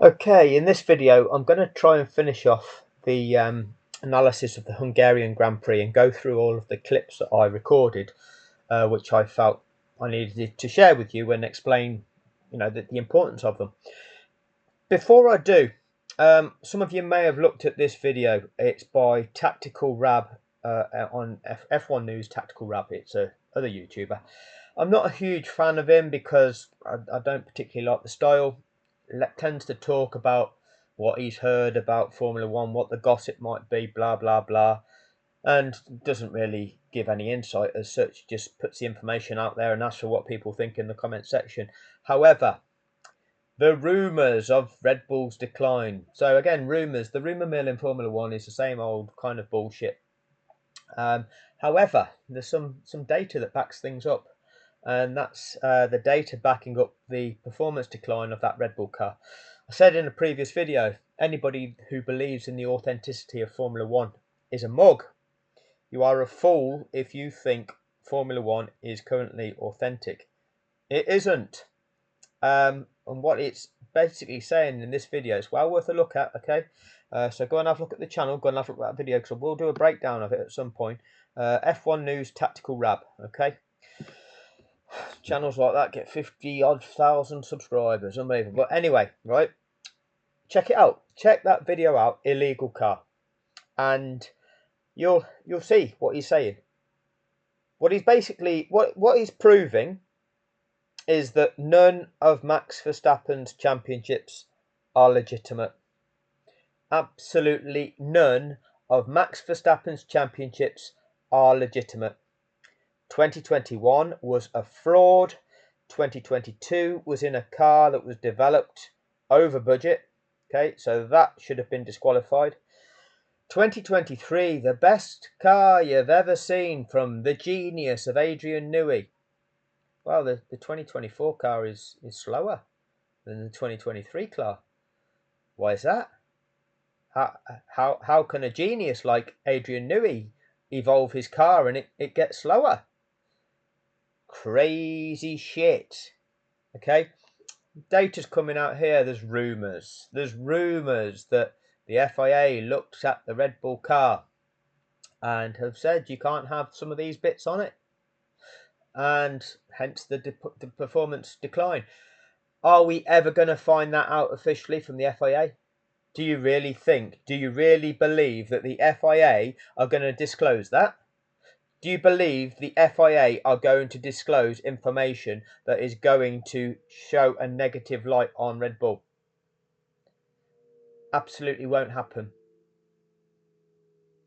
Okay, in this video I'm going to try and finish off the analysis of the Hungarian Grand Prix and go through all of the clips that I recorded, which I felt I needed to share with you and explain, the importance of them. Before I do, some of you may have looked at this video. It's by Tactical Rab on F1 News. Tactical Rab, it's a other YouTuber. I'm not a huge fan of him because I don't particularly like the style. Tends to talk about what he's heard about Formula One, what the gossip might be, blah blah blah, and doesn't really give any insight as such. Just puts the information out there and asks for what people think in the comment section. However, the rumours of Red Bull's decline. So again, rumours. The rumour mill in Formula One is the same old kind of bullshit. However, there's some data that backs things up. And that's the data backing up the performance decline of that Red Bull car. I said in a previous video, anybody who believes in the authenticity of Formula One is a mug. You are a fool if you think Formula One is currently authentic. It isn't. And what it's basically saying in this video is well worth a look at, okay? So go and have a look at the channel, go and have a look at that video, because we'll do a breakdown of it at some point. F1 News Tactical Rab, okay? Channels like that get 50-odd thousand subscribers, unbelievable. But anyway, right, check it out, check that video out, illegal car, and you'll see what he's saying. What he's basically what he's proving is that none of Max Verstappen's championships are legitimate. Absolutely none of Max Verstappen's championships are legitimate. 2021 was a fraud. 2022 was in a car that was developed over budget. Okay, so that should have been disqualified. 2023, the best car you've ever seen from the genius of Adrian Newey. Well, the 2024 car is slower than the 2023 car. Why is that? How can a genius like Adrian Newey evolve his car and it gets slower? Crazy shit. Okay, data's coming out here. There's rumours that the FIA looked at the Red Bull car and have said you can't have some of these bits on it, and hence the performance decline. Are we ever going to find that out officially from the FIA? Do you really believe that the FIA are going to disclose that? Do you believe the FIA are going to disclose information that is going to show a negative light on Red Bull? Absolutely won't happen.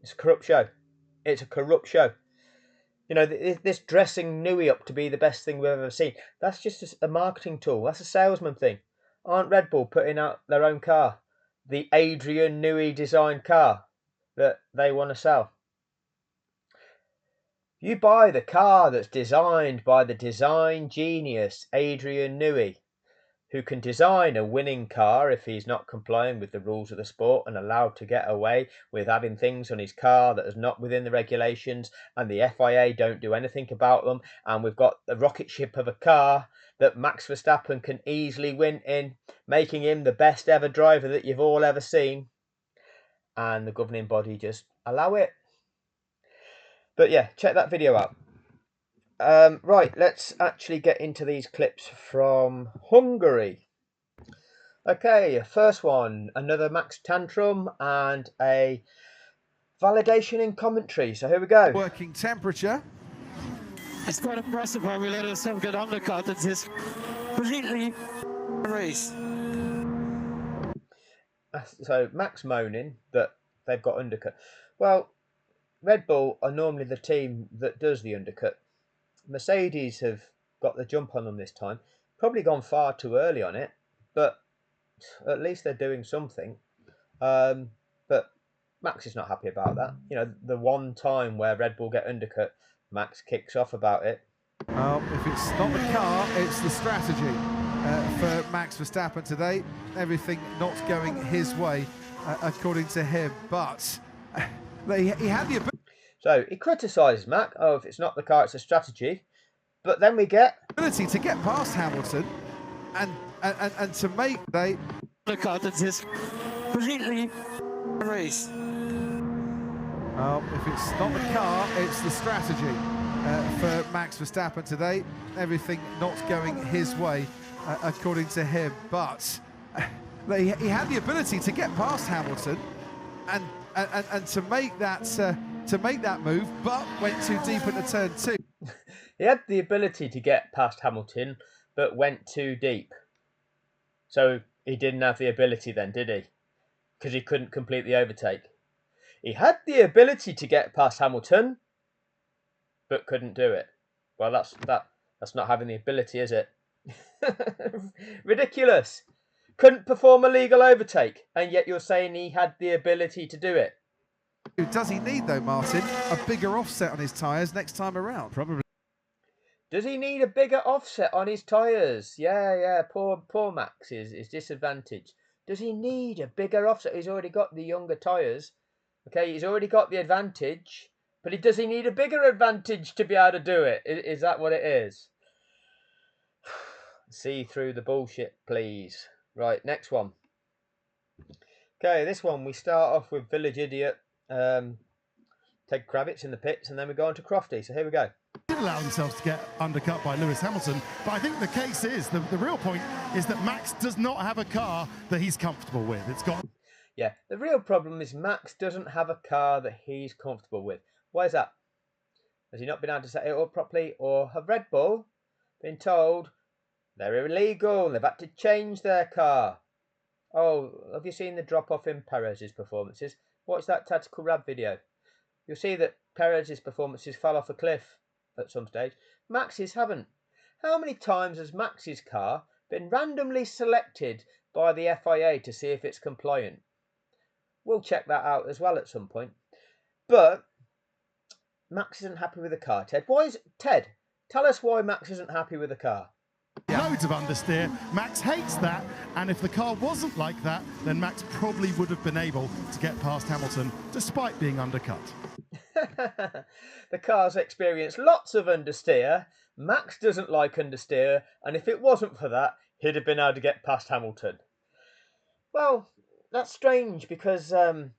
It's a corrupt show. It's a corrupt show. You know, this dressing Newey up to be the best thing we've ever seen, that's just a marketing tool. That's a salesman thing. Aren't Red Bull putting out their own car? The Adrian Newey designed car that they want to sell. You buy the car that's designed by the design genius Adrian Newey, who can design a winning car if he's not complying with the rules of the sport and allowed to get away with having things on his car that is not within the regulations, and the FIA don't do anything about them, and we've got the rocket ship of a car that Max Verstappen can easily win in, making him the best ever driver that you've all ever seen, and the governing body just allow it. But yeah, check that video out. Right, let's actually get into these clips from Hungary. Okay, first one, another Max tantrum and a validation in commentary. So here we go. Working temperature. It's quite impressive how we let ourselves get undercut at this completely race. So Max moaning that they've got undercut. Well, Red Bull are normally the team that does the undercut. Mercedes have got the jump on them this time. Probably gone far too early on it, but at least they're doing something. But Max is not happy about that. You know, the one time where Red Bull get undercut, Max kicks off about it. Well, if it's not the car, it's the strategy for Max Verstappen today. Everything not going his way, according to him. But he had the ability. So he criticises Max. Oh, if it's not the car, it's a strategy. But then we get to get past Hamilton and to make undercut and just completely race. Well, if it's not the car, it's the strategy for Max Verstappen today. Everything not going his way, according to him. But he had the ability to get past Hamilton and to make that move, but went too deep into turn two. He had the ability to get past Hamilton, but went too deep. So he didn't have the ability then, did he? Because he couldn't complete the overtake. He had the ability to get past Hamilton, but couldn't do it. Well, that's not having the ability, is it? Ridiculous. Couldn't perform a legal overtake, and yet you're saying he had the ability to do it. Does he need, though, Martin, a bigger offset on his tyres next time around? Probably. Does he need a bigger offset on his tyres? Yeah. Poor Max is disadvantaged. Does he need a bigger offset? He's already got the younger tyres. Okay, he's already got the advantage. But does he need a bigger advantage to be able to do it? Is that what it is? See through the bullshit, please. Right, next one. Okay, this one we start off with Village Idiot, Ted Kravitz in the pits, and then we go on to Crofty. So here we go. Did allow themselves to get undercut by Lewis Hamilton, but I think the case is the real point is that Max does not have a car that he's comfortable with. It's got the real problem is Max doesn't have a car that he's comfortable with. Why is that? Has he not been able to set it up properly, or have Red Bull been told they're illegal and they've had to change their car? Oh, have you seen the drop off in Perez's performances? Watch that Tactical Rab video. You'll see that Perez's performances fell off a cliff at some stage. Max's haven't. How many times has Max's car been randomly selected by the FIA to see if it's compliant? We'll check that out as well at some point. But Max isn't happy with the car, Ted. Ted, tell us why Max isn't happy with the car. loads of understeer. Max hates that, and if the car wasn't like that, then Max probably would have been able to get past Hamilton despite being undercut. The car's experienced lots of understeer. Max doesn't like understeer, and if it wasn't for that, he'd have been able to get past Hamilton. Well, that's strange because Karun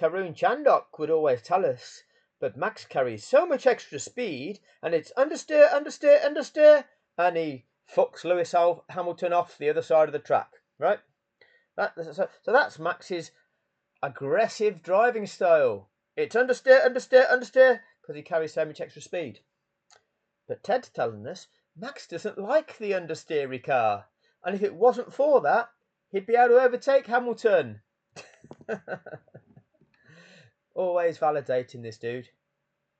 Chandok would always tell us, but Max carries so much extra speed, and it's understeer, and he fucks Lewis Hamilton off the other side of the track, right? So that's Max's aggressive driving style. It's understeer, because he carries so much extra speed. But Ted's telling us Max doesn't like the understeery car, and if it wasn't for that, he'd be able to overtake Hamilton. Always validating this dude.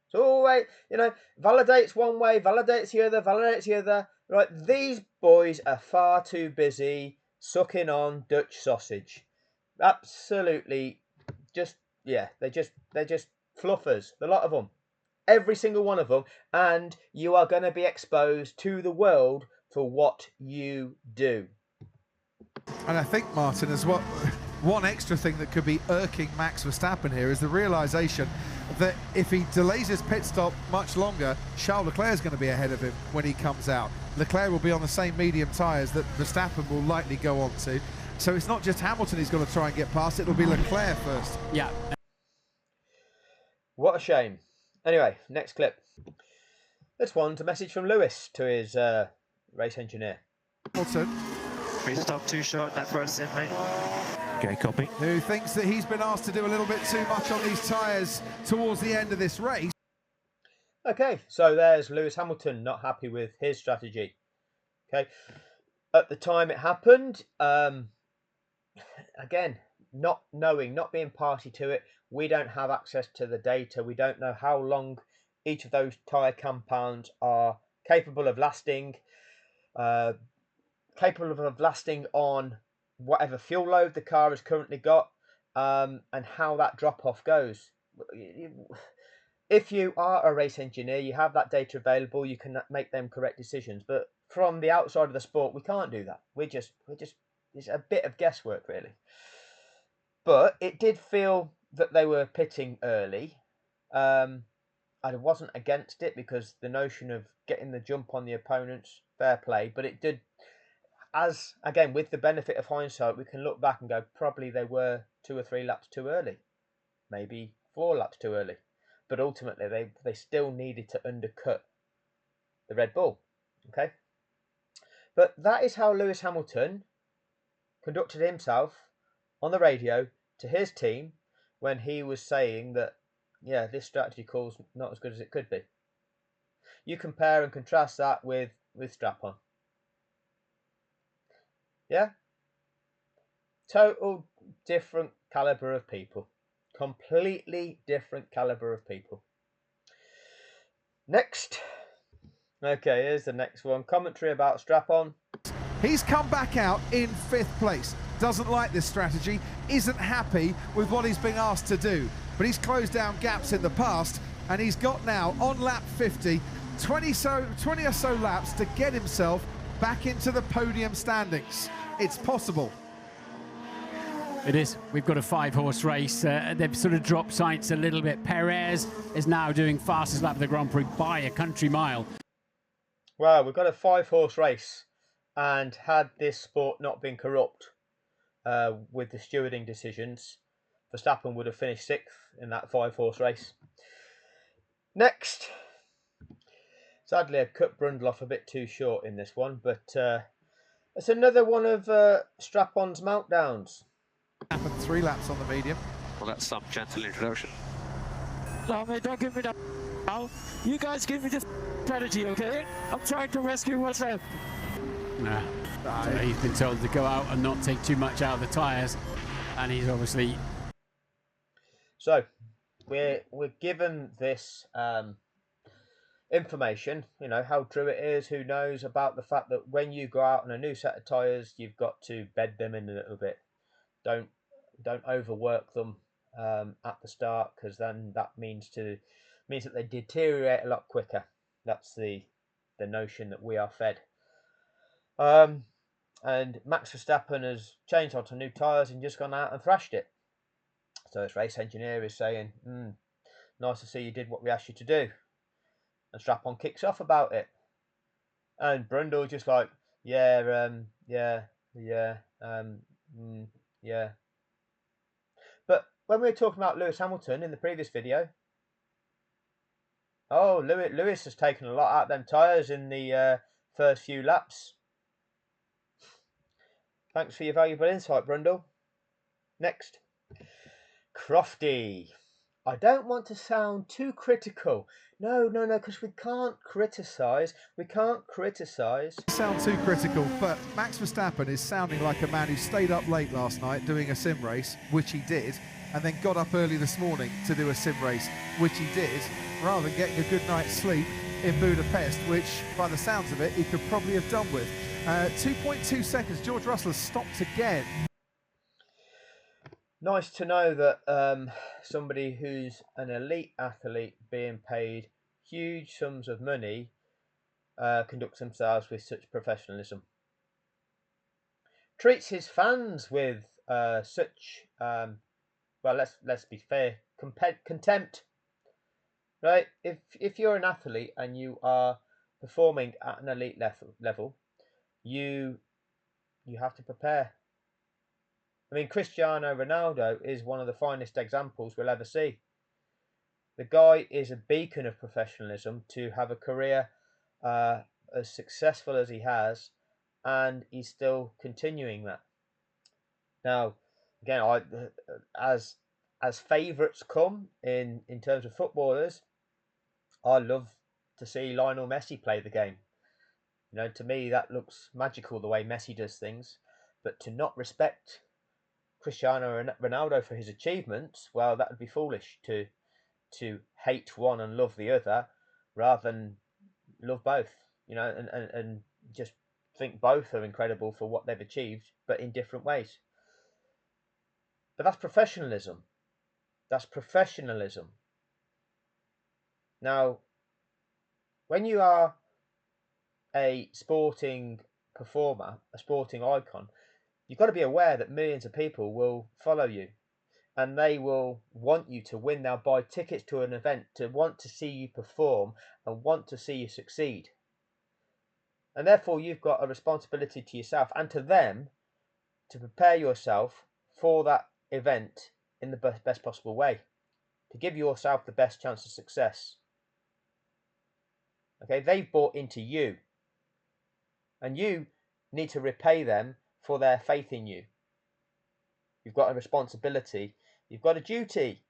It's always, validates one way, validates the other. Right, these boys are far too busy sucking on Dutch sausage. Absolutely, they're just fluffers, a lot of them. Every single one of them, and you are going to be exposed to the world for what you do. And I think, Martin, as what one extra thing that could be irking Max Verstappen here is the realisation that if he delays his pit stop much longer, Charles Leclerc is going to be ahead of him when he comes out. Leclerc will be on the same medium tyres that Verstappen will likely go on to. So it's not just Hamilton he's going to try and get past, it'll be Leclerc first. Yeah. What a shame. Anyway, next clip. This one's a message from Lewis to his race engineer. Hamilton. Prix stop too short, that first in, mate. Okay, copy. Who thinks that he's been asked to do a little bit too much on these tyres towards the end of this race. Okay, so there's Lewis Hamilton not happy with his strategy. Okay, at the time it happened, again, not knowing, not being party to it, we don't have access to the data. We don't know how long each of those tyre compounds are capable of lasting on whatever fuel load the car has currently got, and how that drop-off goes. If you are a race engineer, you have that data available, you can make them correct decisions. But from the outside of the sport, we can't do that. It's a bit of guesswork, really. But it did feel that they were pitting early. I wasn't against it because the notion of getting the jump on the opponents, fair play. But it did. as again, with the benefit of hindsight, we can look back and go, probably they were 2 or 3 laps too early, maybe 4 laps too early, but ultimately they still needed to undercut the Red Bull. Okay, but that is how Lewis Hamilton conducted himself on the radio to his team when he was saying that, yeah, this strategy call's not as good as it could be. You compare and contrast that with Strap-on. Yeah? Total different caliber of people. Completely different caliber of people. Next. Okay, here's the next one. Commentary about Strap-on. He's come back out in 5th place. Doesn't like this strategy, isn't happy with what he's been asked to do. But he's closed down gaps in the past, and he's got now, on lap 50, 20 or so laps to get himself back into the podium standings. It's possible. It is. We've got a 5-horse race. They've sort of dropped sights a little bit. Perez is now doing fastest lap of the Grand Prix by a country mile. Well, we've got a 5-horse race, and had this sport not been corrupt with the stewarding decisions, Verstappen would have finished 6th in that 5-horse race. Next. Sadly, I cut Brundle off a bit too short in this one, but it's another one of Strap-on's meltdowns. Happened 3 laps on the medium. Well, that's some gentle introduction. No, mate, don't give me that now. You guys give me this strategy, okay? I'm trying to rescue what's left. Nah. So he's been told to go out and not take too much out of the tyres, and he's obviously... So, we're given this information, you know, how true it is, who knows, about the fact that when you go out on a new set of tyres, you've got to bed them in a little bit. Don't overwork them at the start, because then that means that they deteriorate a lot quicker. That's the notion that we are fed. And Max Verstappen has changed onto new tyres and just gone out and thrashed it. So his race engineer is saying, nice to see you did what we asked you to do. And Strap-on kicks off about it. And Brundle just like, yeah. But when we were talking about Lewis Hamilton in the previous video, Lewis has taken a lot out of them tyres in the first few laps. Thanks for your valuable insight, Brundle. Next. Crofty. I don't want to sound too critical. No, because we can't criticise. Sound too critical, but Max Verstappen is sounding like a man who stayed up late last night doing a sim race, which he did, and then got up early this morning to do a sim race, which he did, rather than getting a good night's sleep in Budapest, which, by the sounds of it, he could probably have done with. 2.2 seconds. George Russell has stopped again. Nice to know that somebody who's an elite athlete being paid huge sums of money conducts themselves with such professionalism. Treats his fans with such, well, let's be fair, contempt. Right? If you're an athlete and you are performing at an elite level, you have to prepare. I mean, Cristiano Ronaldo is one of the finest examples we'll ever see. The guy is a beacon of professionalism to have a career as successful as he has, and he's still continuing that. Now, again, as favourites come in terms of footballers, I love to see Lionel Messi play the game. You know, to me, that looks magical the way Messi does things. But to not respect Cristiano Ronaldo for his achievements, well, that would be foolish to hate one and love the other, rather than love both, you know, and just think both are incredible for what they've achieved, but in different ways. But that's professionalism. That's professionalism. Now, when you are a sporting performer, a sporting icon, you've got to be aware that millions of people will follow you, and they will want you to win. They'll buy tickets to an event to want to see you perform and want to see you succeed. And therefore you've got a responsibility to yourself and to them to prepare yourself for that event in the best possible way, to give yourself the best chance of success. Okay, they've bought into you, and you need to repay them for their faith in you. You've got a responsibility, you've got a duty.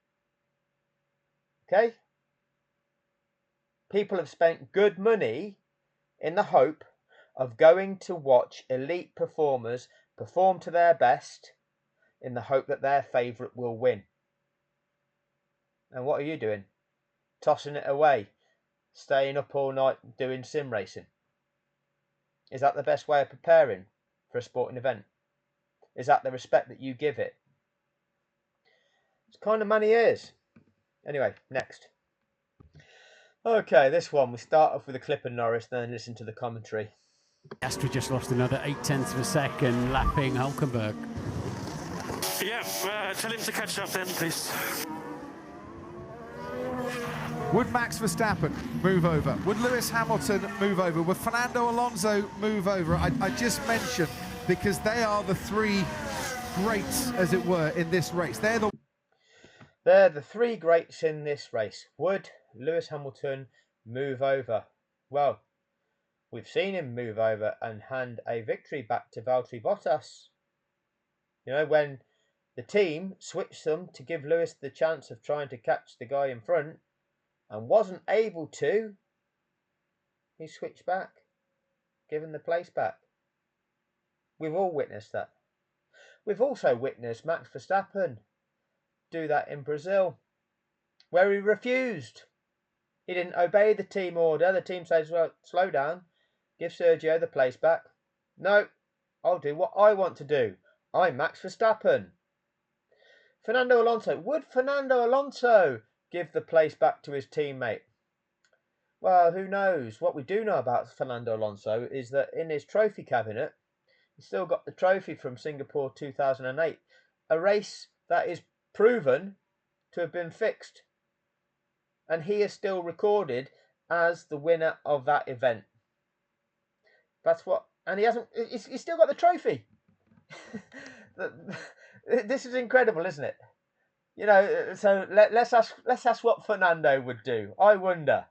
Okay? People have spent good money in the hope of going to watch elite performers perform to their best in the hope that their favourite will win. And what are you doing? Tossing it away, staying up all night doing sim racing. Is that the best way of preparing for a sporting event? Is that the respect that you give it? It's kind of man he is. Anyway, next. Okay, this one. We start off with a clip of Norris, then listen to the commentary. Astra just lost another 0.8 of a second, lapping Hulkenberg. Yeah, tell him to catch up then, please. Would Max Verstappen move over? Would Lewis Hamilton move over? Would Fernando Alonso move over? I just mentioned because they are the three greats, as it were, in this race. They're the three greats in this race. Would Lewis Hamilton move over? Well, we've seen him move over and hand a victory back to Valtteri Bottas. You know, when the team switched them to give Lewis the chance of trying to catch the guy in front and wasn't able to, he switched back, given the place back. We've all witnessed that. We've also witnessed Max Verstappen do that in Brazil, where he refused. He didn't obey the team order. The team says, well, slow down, give Sergio the place back. No, I'll do what I want to do. I'm Max Verstappen. Fernando Alonso. Would Fernando Alonso give the place back to his teammate? Well, who knows? What we do know about Fernando Alonso is that in his trophy cabinet, he's still got the trophy from Singapore 2008, a race that is proven to have been fixed. And he is still recorded as the winner of that event. That's what, and he's still got the trophy. This is incredible, isn't it? You know, so let's ask what Fernando would do. I wonder.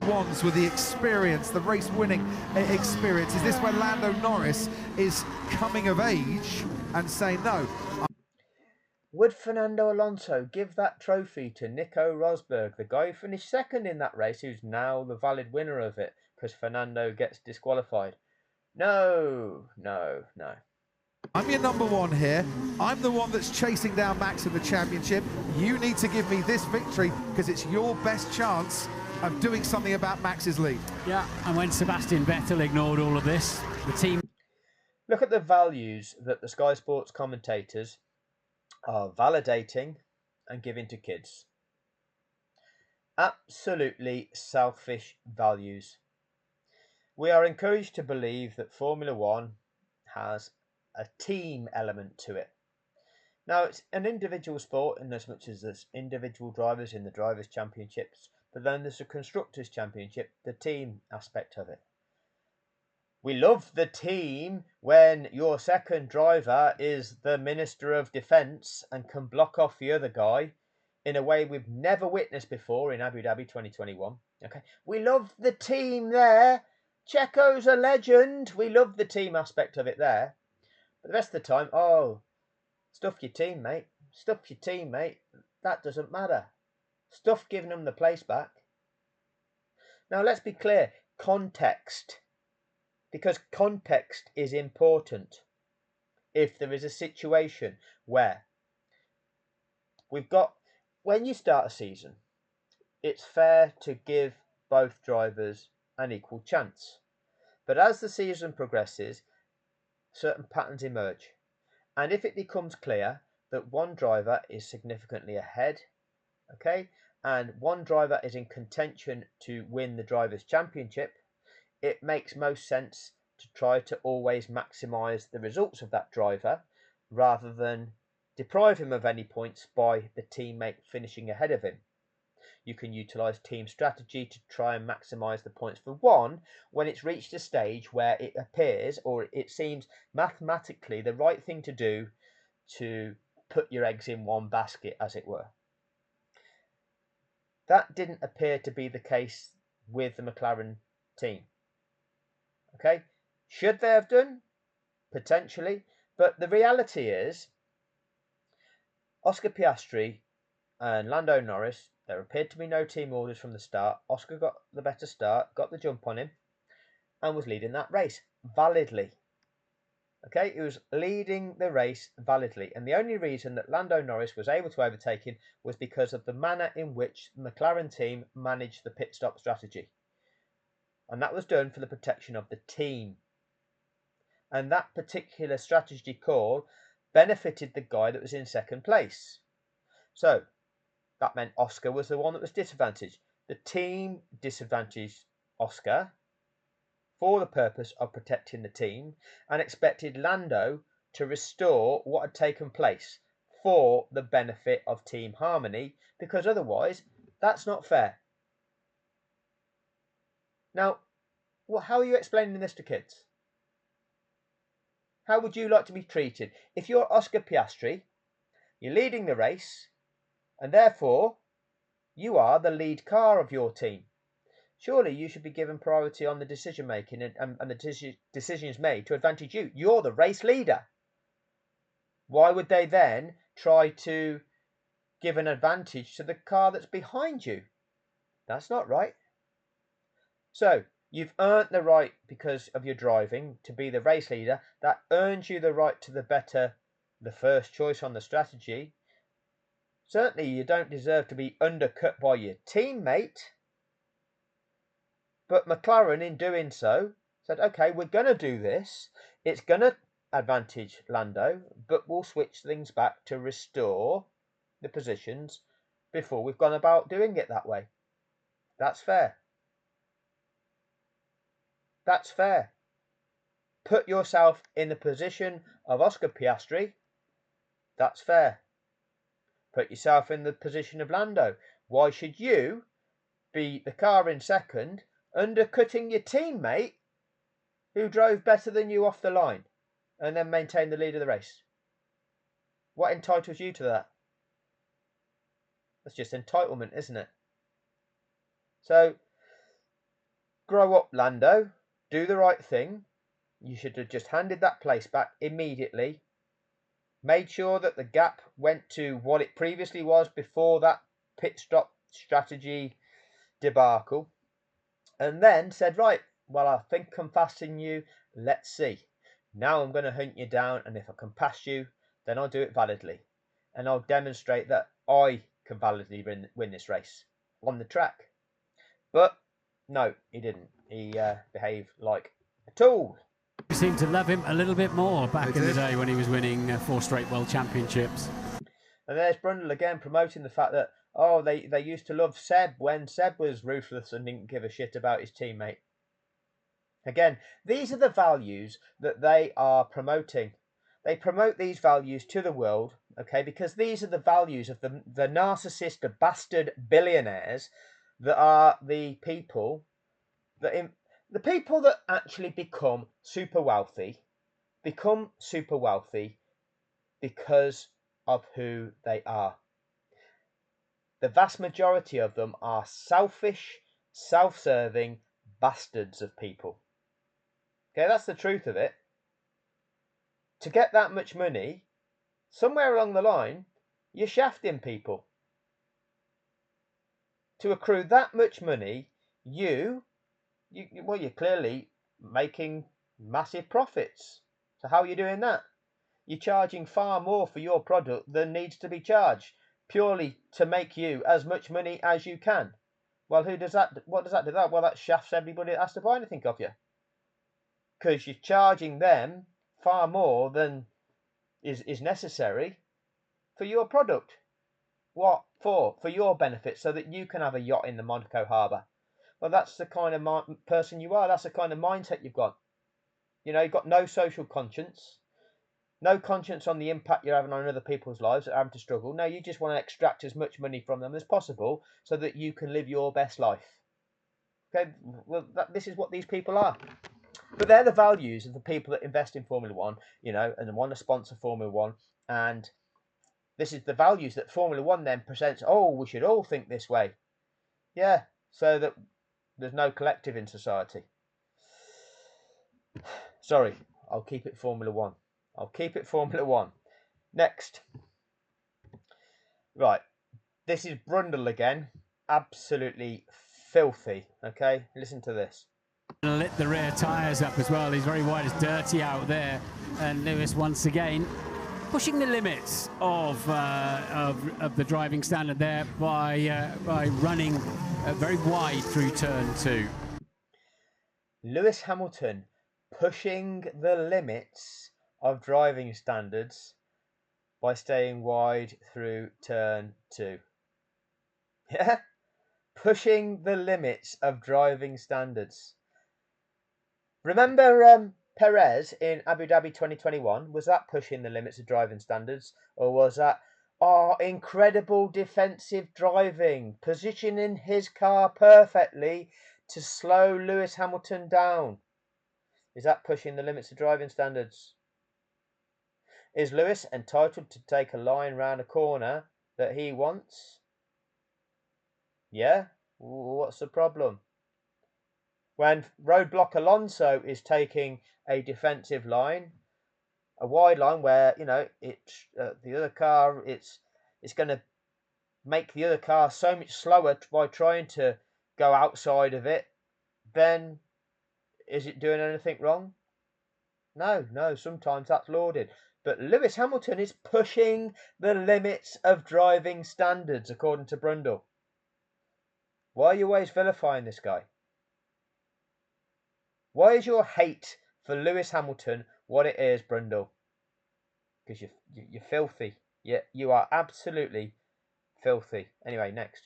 Ones with the experience, the race-winning experience. Is this where Lando Norris is coming of age and saying no? Would Fernando Alonso give that trophy to Nico Rosberg, the guy who finished second in that race, who's now the valid winner of it, because Fernando gets disqualified? No. I'm your number one here. I'm the one that's chasing down Max in the championship. You need to give me this victory because it's your best chance of doing something about Max's lead. Yeah, and when Sebastian Vettel ignored all of this, the team... Look at the values that the Sky Sports commentators are validating and giving to kids. Absolutely selfish values. We are encouraged to believe that Formula One has a team element to it. Now, it's an individual sport in as much as there's individual drivers in the Drivers' Championships, but then there's a Constructors' Championship, the team aspect of it. We love the team when your second driver is the Minister of Defence and can block off the other guy in a way we've never witnessed before in Abu Dhabi 2021. Okay, we love the team there. Checo's a legend. We love the team aspect of it there. But the rest of the time, oh, stuff your team, mate. Stuff your team, mate. That doesn't matter. Stuff giving them the place back. Now, let's be clear. Context. Because context is important. If there is a situation where when you start a season, it's fair to give both drivers an equal chance. But as the season progresses, certain patterns emerge. And if it becomes clear that one driver is significantly ahead, okay, and one driver is in contention to win the Drivers' Championship, it makes most sense to try to always maximise the results of that driver rather than deprive him of any points by the teammate finishing ahead of him. You can utilise team strategy to try and maximise the points for one when it's reached a stage where it appears or it seems mathematically the right thing to do to put your eggs in one basket, as it were. That didn't appear to be the case with the McLaren team. Okay, should they have done? Potentially, but the reality is Oscar Piastri and Lando Norris, there appeared to be no team orders from the start. Oscar got the better start, got the jump on him, and was leading that race validly. Okay, he was leading the race validly, and the only reason that Lando Norris was able to overtake him was because of the manner in which the McLaren team managed the pit stop strategy. And that was done for the protection of the team. And that particular strategy call benefited the guy that was in second place. So that meant Oscar was the one that was disadvantaged. The team disadvantaged Oscar for the purpose of protecting the team and expected Lando to restore what had taken place for the benefit of team harmony, because otherwise that's not fair. Now, how are you explaining this to kids? How would you like to be treated? If you're Oscar Piastri, you're leading the race, and therefore you are the lead car of your team. Surely you should be given priority on the decision making and the decisions made to advantage you. You're the race leader. Why would they then try to give an advantage to the car that's behind you? That's not right. So you've earned the right, because of your driving, to be the race leader. That earns you the right to the first choice on the strategy. Certainly you don't deserve to be undercut by your teammate. But McLaren, in doing so, said, okay, we're going to do this. It's going to advantage Lando, but we'll switch things back to restore the positions before we've gone about doing it that way. That's fair. That's fair. Put yourself in the position of Oscar Piastri. That's fair. Put yourself in the position of Lando. Why should you be the car in second, undercutting your teammate who drove better than you off the line and then maintained the lead of the race? What entitles you to that? That's just entitlement, isn't it? So, grow up, Lando. Do the right thing. You should have just handed that place back immediately. Made sure that the gap went to what it previously was before that pit stop strategy debacle. And then said, right, well, I think I'm passing you. Let's see. Now I'm going to hunt you down, and if I can pass you, then I'll do it validly. And I'll demonstrate that I can validly win this race on the track. But no, he didn't. He behaved like a tool. We seem to love him a little bit more back in the day when he was winning 4 straight world championships. And there's Brundle again promoting the fact that, oh, they used to love Seb when Seb was ruthless and didn't give a shit about his teammate. Again, these are the values that they are promoting. They promote these values to the world, okay, because these are the values of the narcissist, the bastard billionaires that are the people that actually become super wealthy because of who they are. The vast majority of them are selfish, self-serving bastards of people. Okay, that's the truth of it. To get that much money, somewhere along the line, you're shafting people. To accrue that much money, you're clearly making massive profits. So how are you doing that? You're charging far more for your product than needs to be charged, purely to make you as much money as you can. Well, what does that do? Well, that shafts everybody that has to buy anything of you, because you're charging them far more than is necessary for your product. What for? For your benefit, so that you can have a yacht in the Monaco harbour. Well, that's the kind of person you are. That's the kind of mindset you've got. You've got no social conscience, No conscience on the impact you're having on other people's lives that are having to struggle. No, you just want to extract as much money from them as possible so that you can live your best life. Okay, well, this is what these people are. But they're the values of the people that invest in Formula One, you know, and want to sponsor Formula One. And this is the values that Formula One then presents. Oh, we should all think this way. Yeah, so that there's no collective in society. Sorry, I'll keep it Formula One. I'll keep it Formula One. Next. Right, this is Brundle again. Absolutely filthy. Okay, listen to this. Lit the rear tyres up as well. He's very wide. It's dirty out there. And Lewis once again pushing the limits of the driving standard there by running very wide through turn 2. Lewis Hamilton pushing the limits of driving standards by staying wide through turn 2. Yeah, pushing the limits of driving standards. Remember Perez in Abu Dhabi 2021? Was that pushing the limits of driving standards, or was that incredible defensive driving, positioning his car perfectly to slow Lewis Hamilton down? Is that pushing the limits of driving standards? Is Lewis entitled to take a line round a corner that he wants? Yeah? What's the problem? When Roadblock Alonso is taking a defensive line, a wide line where, you know, it's the other car, it's going to make the other car so much slower by trying to go outside of it, then is it doing anything wrong? No, sometimes that's lauded. But Lewis Hamilton is pushing the limits of driving standards, according to Brundle. Why are you always vilifying this guy? Why is your hate for Lewis Hamilton what it is, Brundle? Because you're filthy. You are absolutely filthy. Anyway, next.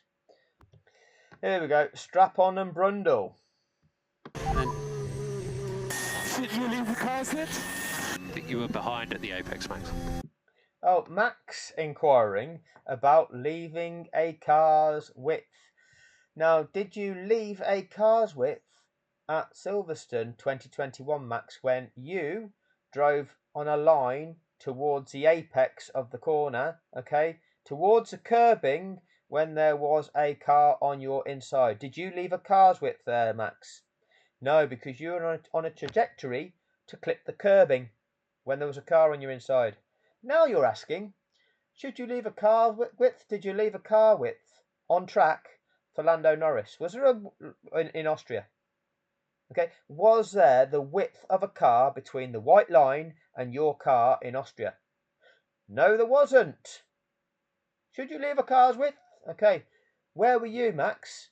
Here we go. Strap on and Brundle. Did you leave the cars yet? I think you were behind at the apex, Max. Oh, Max inquiring about leaving a car's width. Now, did you leave a car's width at Silverstone 2021, Max, when you drove on a line towards the apex of the corner, okay, towards the curbing when there was a car on your inside? Did you leave a car's width there, Max? No, because you were on a trajectory to clip the curbing when there was a car on your inside. Now you're asking, should you leave a car width? Did you leave a car width on track for Lando Norris? Was there in Austria? Okay, was there the width of a car between the white line and your car in Austria? No, there wasn't. Should you leave a car's width? Okay, where were you, Max?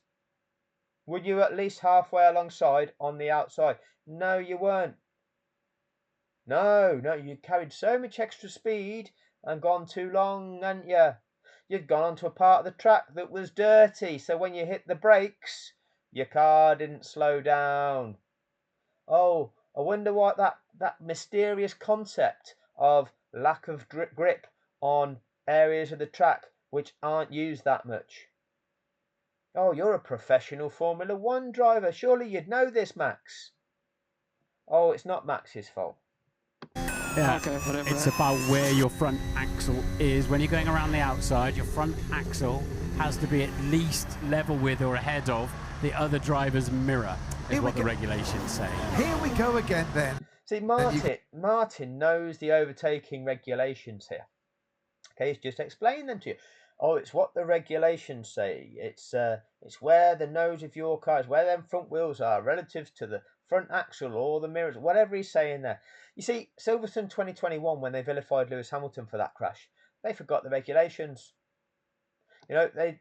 Were you at least halfway alongside on the outside? No, you weren't. No, you carried so much extra speed and gone too long, hadn't you? You'd gone onto a part of the track that was dirty, so when you hit the brakes, your car didn't slow down. Oh, I wonder what that mysterious concept of lack of grip on areas of the track which aren't used that much. Oh, you're a professional Formula One driver. Surely you'd know this, Max. Oh, it's not Max's fault. Yeah, Okay, whatever. it's about where your front axle is. When you're going around the outside, your front axle has to be at least level with or ahead of the other driver's mirror, is what the regulations say. Here we go again then. See, Martin knows the overtaking regulations here. Okay, he's just explained them to you. Oh, it's what the regulations say. It's where the nose of your car is, where them front wheels are relative to the front axle or the mirrors, whatever he's saying there. You see, Silverstone 2021, when they vilified Lewis Hamilton for that crash, they forgot the regulations. You know, they,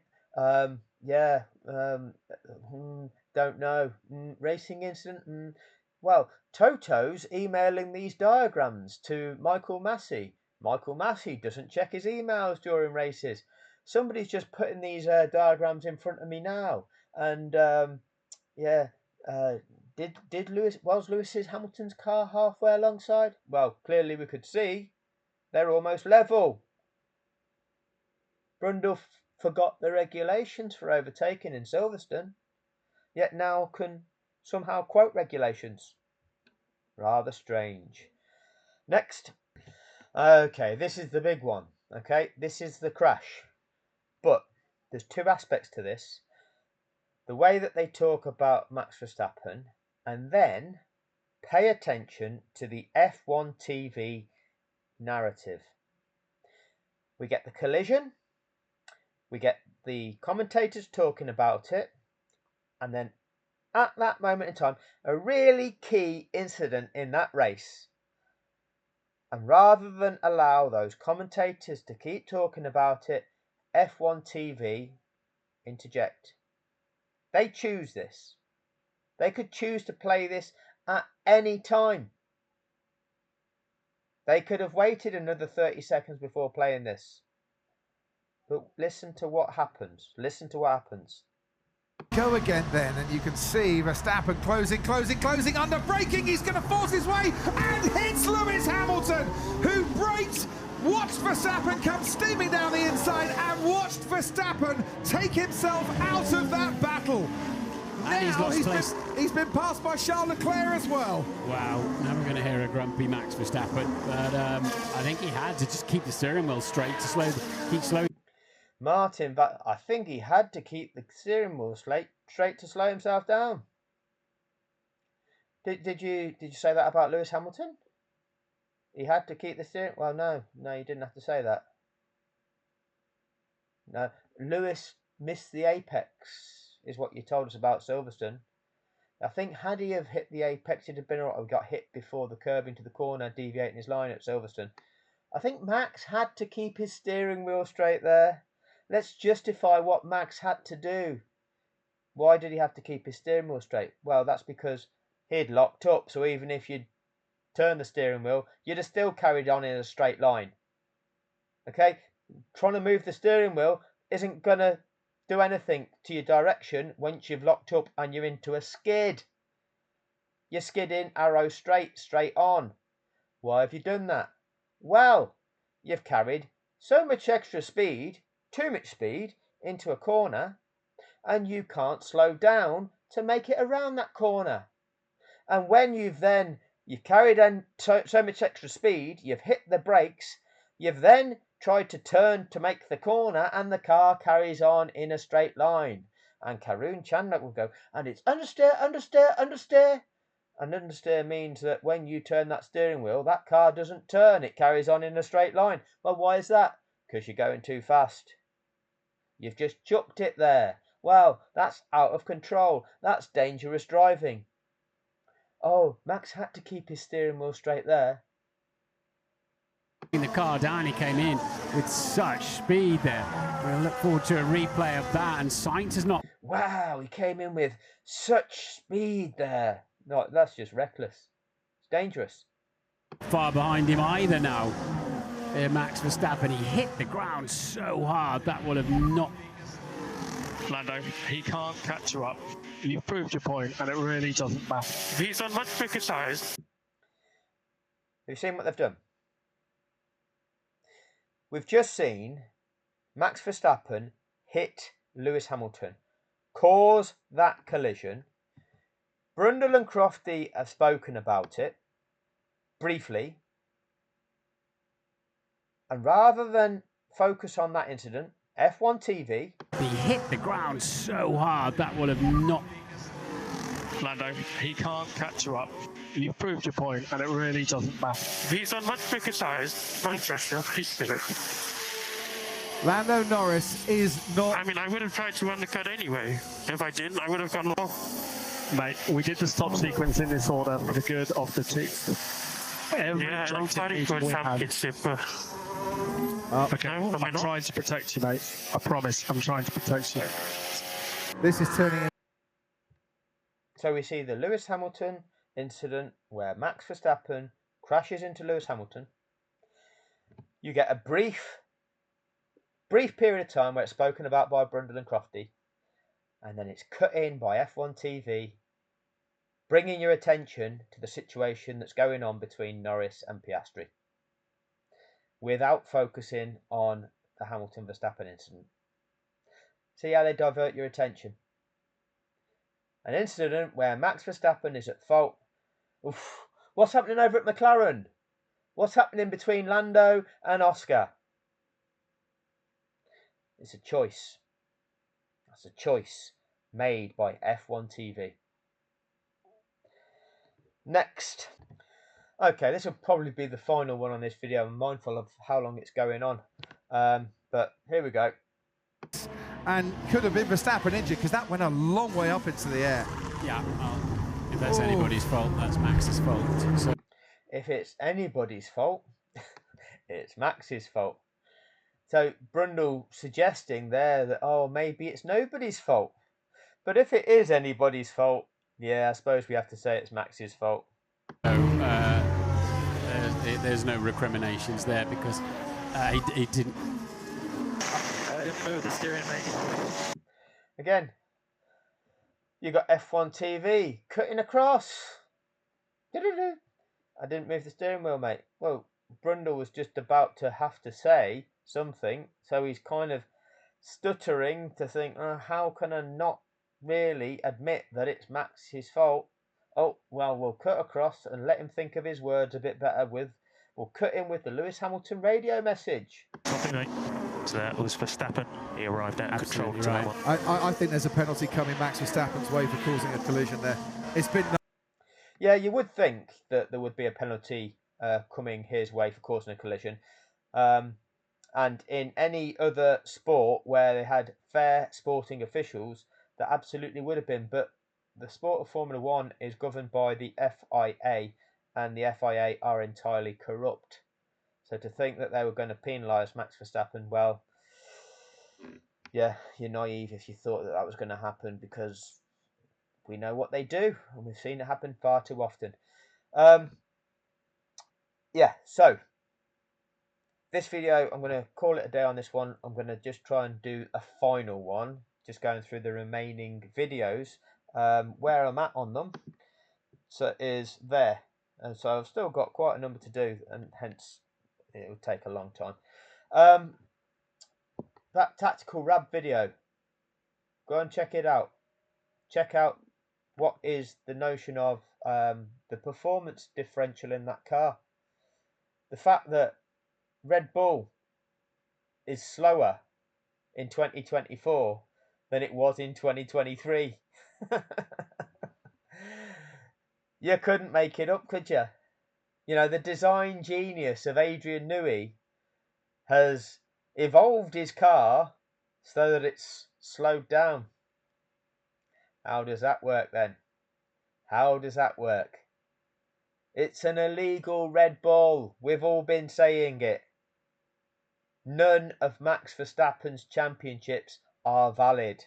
don't know. Racing incident. Well, Toto's emailing these diagrams to Michael Massey. Michael Massey doesn't check his emails during races. Somebody's just putting these diagrams in front of me now, and was Lewis's Hamilton's car halfway alongside? Well, clearly we could see They're almost level. Brundle forgot the regulations for overtaking in Silverstone, yet now can somehow quote regulations. Rather strange. Next. Okay, this is the big one. Okay, this is the crash. But there's two aspects to this. The way that they talk about Max Verstappen, and then pay attention to the F1 TV narrative. We get the collision, we get the commentators talking about it, and then at that moment in time, a really key incident in that race. And rather than allow those commentators to keep talking about it, F1 TV interject. They choose this. They could choose to play this at any time. They could have waited another 30 seconds before playing this. But listen to what happens. Listen to what happens. Go again then, and you can see Verstappen closing, under braking. He's going to force his way and hits Lewis Hamilton, who brakes, watched Verstappen come steaming down the inside and watched Verstappen take himself out of that battle. And now he's been passed by Charles Leclerc as well. Wow, now we're going to hear a grumpy Max Verstappen, but I think he had to just keep the steering wheel straight to keep slow. Martin, but I think he had to keep the steering wheel straight to slow himself down. Did you say that about Lewis Hamilton? He had to keep the steering. Well, no, you didn't have to say that. No, Lewis missed the apex, is what you told us about Silverstone. I think had he have hit the apex, he'd have been alright. We got hit before the curve into the corner, deviating his line at Silverstone. I think Max had to keep his steering wheel straight there. Let's justify what Max had to do. Why did he have to keep his steering wheel straight? Well, that's because he'd locked up, so even if you'd turned the steering wheel, you'd have still carried on in a straight line. Okay? Trying to move the steering wheel isn't going to do anything to your direction once you've locked up and you're into a skid. You're skidding arrow straight on. Why have you done that? Well, you've carried so much extra speed, too much speed, into a corner, and you can't slow down to make it around that corner. And when you've carried in so much extra speed, you've hit the brakes, you've then tried to turn to make the corner, and the car carries on in a straight line. And Karun Chandler will go, and it's understeer. And understeer means that when you turn that steering wheel, that car doesn't turn, it carries on in a straight line. Well, why is that? Because you're going too fast. You've just chucked it there. Well, that's out of control. That's dangerous driving. Oh, Max had to keep his steering wheel straight there. The car down, he came in with such speed there. We'll look forward to a replay of that, and Sainz has not. Wow, he came in with such speed there. No, that's just reckless. It's dangerous. Far behind him either now. Max Verstappen, he hit the ground so hard that would have not. Lando, he can't catch you up. You've proved your point, and it really doesn't matter. He's on much bigger size. Have you seen what they've done? We've just seen Max Verstappen hit Lewis Hamilton, cause that collision. Brundle and Crofty have spoken about it briefly. And rather than focus on that incident, F1 TV... He hit the ground so hard that would have not... Lando, he can't catch you up. You've proved your point, and it really doesn't matter. He's on much bigger size. Manchester, he's bigger. Lando Norris is not... I mean, I would have tried to undercut anyway. If I didn't, I would have gone long. Mate, we did the stop sequence in this order for the good of the team. I'm fighting for a championship. Okay, I'm trying to protect you, mate. I promise, I'm trying to protect you. This is turning in. So we see the Lewis Hamilton incident where Max Verstappen crashes into Lewis Hamilton. You get a brief period of time where it's spoken about by Brundle and Crofty, and then it's cut in by F1 TV, bringing your attention to the situation that's going on between Norris and Piastri. without focusing on the Hamilton-Verstappen incident. See how they divert your attention. An incident where Max Verstappen is at fault. Oof. What's happening over at McLaren? What's happening between Lando and Oscar? It's a choice. That's a choice made by F1 TV. Next. Okay, this will probably be the final one on this video. I'm mindful of how long it's going on. But here we go. And could have been Verstappen injured because that went a long way up into the air. Yeah, well, if that's anybody's fault, that's Max's fault. So if it's anybody's fault, it's Max's fault. So Brundle suggesting there that, oh, maybe it's nobody's fault. But if it is anybody's fault, yeah, I suppose we have to say it's Max's fault. There's no recriminations there because he didn't. I didn't move the steering, mate. Again, you got F1 TV cutting across. I didn't move the steering wheel, mate. Well, Brundle was just about to have to say something, so he's kind of stuttering to think, how can I not really admit that it's Max's fault? Oh, well, we'll cut across and let him think of his words a bit better we'll cut in with the Lewis Hamilton radio message. Nothing, mate. So that was Verstappen. He arrived out of control. Right. I think there's a penalty coming Max Verstappen's way for causing a collision there. It's been... Yeah, you would think that there would be a penalty coming his way for causing a collision. And in any other sport where they had fair sporting officials, there absolutely would have been. But the sport of Formula One is governed by the FIA, and the FIA are entirely corrupt. So to think that they were going to penalise Max Verstappen, well, yeah, you're naive if you thought that was going to happen, because we know what they do, and we've seen it happen far too often. Yeah, so this video, I'm going to call it a day on this one. I'm going to just try and do a final one, just going through the remaining videos, where I'm at on them. So it is there. And so I've still got quite a number to do, and hence it will take a long time. That tactical rab video, go and check it out. Check out what is the notion of the performance differential in that car. The fact that Red Bull is slower in 2024 than it was in 2023. You couldn't make it up, could you? You know, the design genius of Adrian Newey has evolved his car so that it's slowed down. How does that work then? How does that work? It's an illegal Red Bull. We've all been saying it. None of Max Verstappen's championships are valid.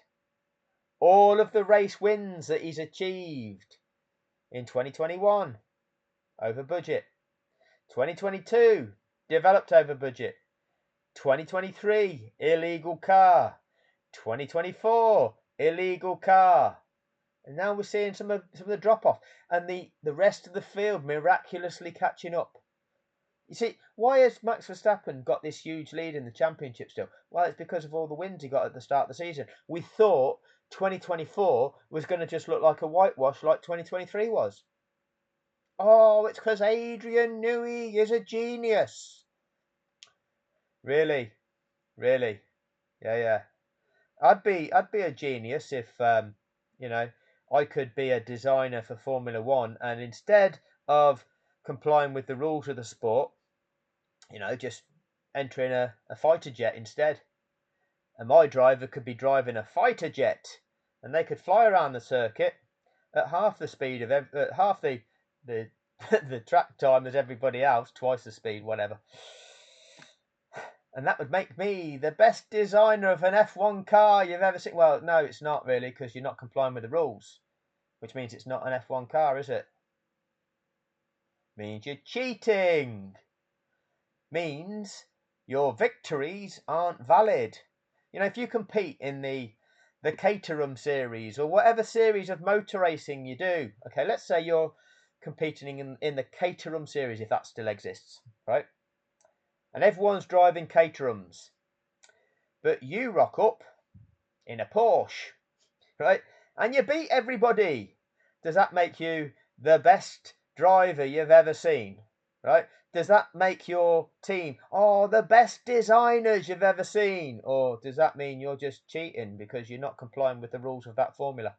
All of the race wins that he's achieved in 2021, over budget. 2022, developed over budget. 2023, illegal car. 2024, illegal car. And now we're seeing some of the drop-off. And the rest of the field miraculously catching up. You see, why has Max Verstappen got this huge lead in the championship still? Well, it's because of all the wins he got at the start of the season. We thought 2024 was going to just look like a whitewash like 2023 was. Oh, it's because Adrian Newey is a genius. Really? Really? Yeah. I'd be a genius if, you know, I could be a designer for Formula One, and instead of complying with the rules of the sport, you know, just entering a fighter jet instead. And my driver could be driving a fighter jet, and they could fly around the circuit at half the speed of half the the track time as everybody else, twice the speed, whatever. And that would make me the best designer of an F1 car you've ever seen. Well, no, it's not really, because you're not complying with the rules, which means it's not an F1 car, is it? Means you're cheating. Means your victories aren't valid. You know, if you compete in the Caterham series or whatever series of motor racing you do, okay, let's say you're competing in the Caterham series, if that still exists, right? and everyone's driving Caterhams, but you rock up in a Porsche, right? And you beat everybody. Does that make you the best driver you've ever seen, right? Does that make your team, oh, the best designers you've ever seen? Or does that mean you're just cheating because you're not complying with the rules of that formula?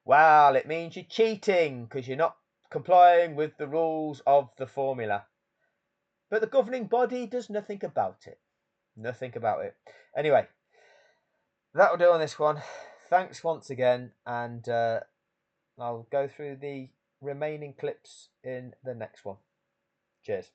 Well, it means you're cheating because you're not complying with the rules of the formula. But the governing body does nothing about it. Nothing about it. Anyway, that'll do on this one. Thanks once again, and I'll go through the remaining clips in the next one. Cheers.